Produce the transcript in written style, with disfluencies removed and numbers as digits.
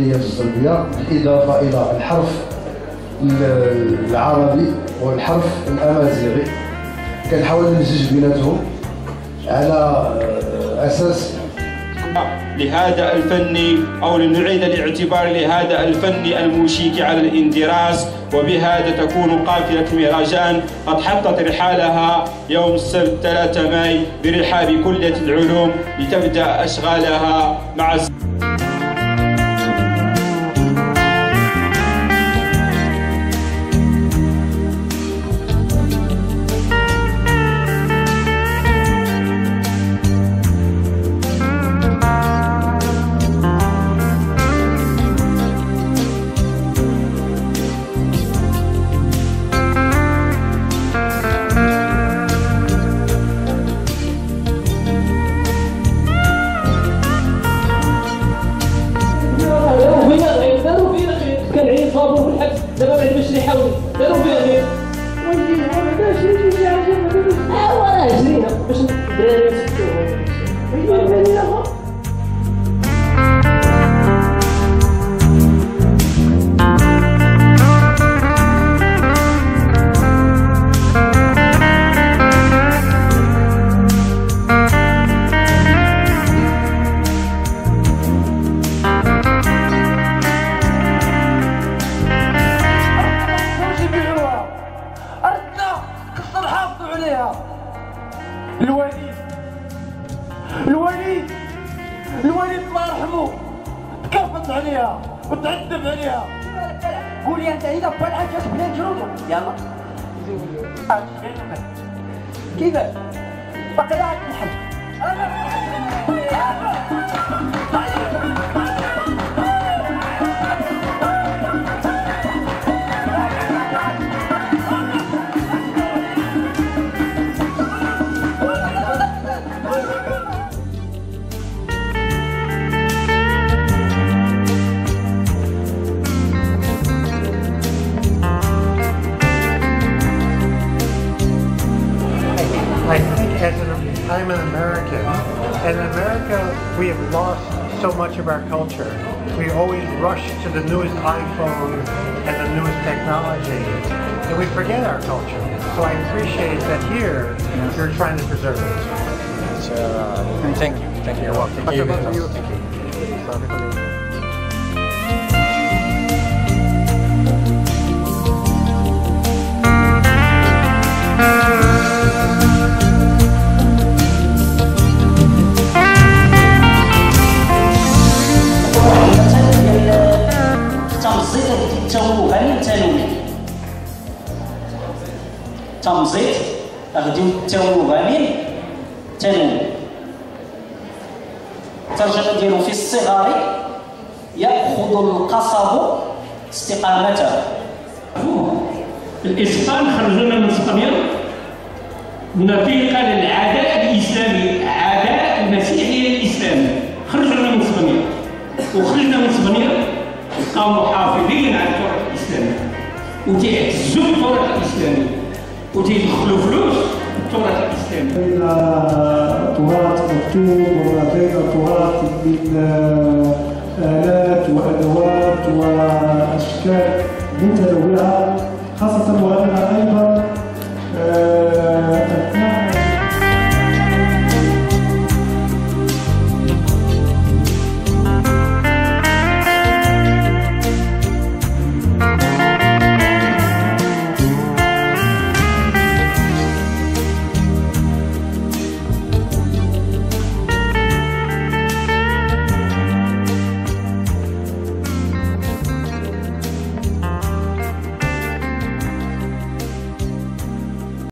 العمليات الضربية، بالإضافة إلى الحرف العربي والحرف الأمازيغي. كنحاول نمزج بيناتهم على أساس لهذا الفن أو لنعيد الاعتبار لهذا الفن الموشيك على الاندراس. وبهذا تكون قافلة مهرجان قد حطت رحالها يوم السبت 3 ماي برحاب كلية العلوم لتبدأ أشغالها مع دابا بعد باش نحاول داروا فيها غير ويلي هذا شي شي حاجه راه جرينا باش الدراري يسكتوا ويلي الوليد الله يرحمه تكافت عليها وتعذب عليها. قولي انت اذا بغى الحاجه بلا نجربو يلا كيفاش باقي لا نحل I'm an American, and in America we have lost so much of our culture. We always rush to the newest iPhone and the newest technology, and we forget our culture. So I appreciate that here you're trying to preserve it. Thank you. Thank you. You're welcome. Thank you. تمزيط غادي التوغ من تنوي. الترجمة ديالو في الصغار يأخذ القصب استقامته. الإسبان خرجونا من اسبانيا نطيقا للعداء الإسلامي، عداء المسيحية الإسلامي. خرجونا من اسبانيا وخرجنا من اسبانيا بقاو محافظين على التراث الإسلامي وتيعتزوا بالتراث الإسلامي وتيدخلوا فلوس التراث الاسلامي. بين تراث مكتوب وما بين تراث من آلات وأدوات وأشكال متنوعة، خاصة وأننا أيضا